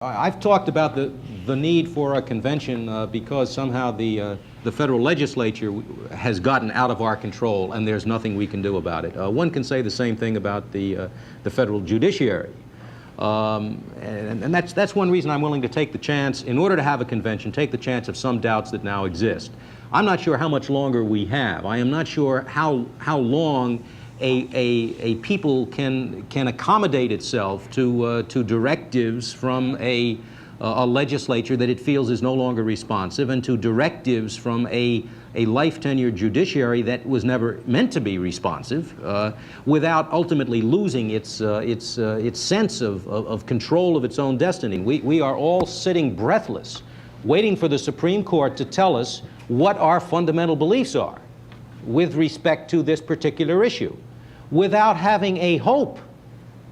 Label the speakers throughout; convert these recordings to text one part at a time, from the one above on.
Speaker 1: I've talked about the need for a convention because somehow the federal legislature has gotten out of our control and there's nothing we can do about it. One can say the same thing about the federal judiciary. And that's one reason I'm willing to take the chance, in order to have a convention, take the chance of some doubts that now exist. I'm not sure how much longer we have. I am not sure how long a people can accommodate itself to directives from a legislature that it feels is no longer responsive, and to directives from a life-tenured judiciary that was never meant to be responsive, without ultimately losing its sense of control of its own destiny. We are all sitting breathless, waiting for the Supreme Court to tell us what our fundamental beliefs are with respect to this particular issue, without having a hope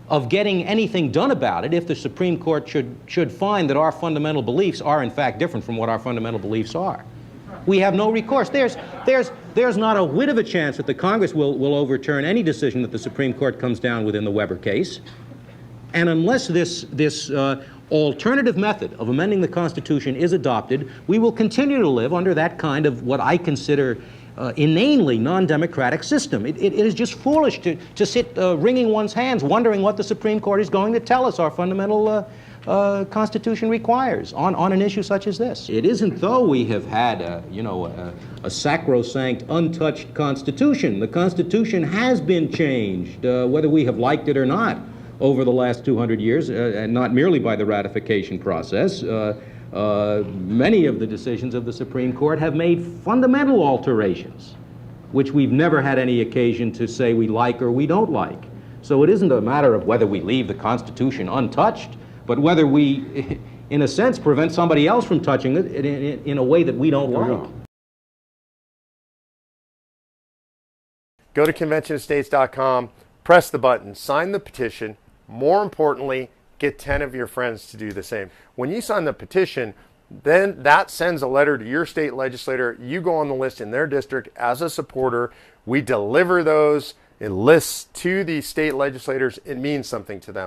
Speaker 1: of getting anything done about it if the Supreme Court should find that our fundamental beliefs are in fact different from what our fundamental beliefs are. We have no recourse. There's not a whit of a chance that the Congress will overturn any decision that the Supreme Court comes down with in the Weber case. And unless this alternative method of amending the Constitution is adopted, we will continue to live under that kind of what I consider inanely non-democratic system. It is just foolish to sit wringing one's hands, wondering what the Supreme Court is going to tell us our fundamental Constitution requires on an issue such as this. It isn't though we have had a sacrosanct, untouched Constitution. The Constitution has been changed, whether we have liked it or not, over the last 200 years, and not merely by the ratification process. Many of the decisions of the Supreme Court have made fundamental alterations, which we've never had any occasion to say we like or we don't like. So it isn't a matter of whether we leave the Constitution untouched, but whether we, in a sense, prevent somebody else from touching it in a way that we don't like.
Speaker 2: Go to conventionofstates.com, press the button, sign the petition. More importantly, get 10 of your friends to do the same. When you sign the petition, then that sends a letter to your state legislator. You go on the list in their district as a supporter. We deliver those lists to the state legislators. It means something to them.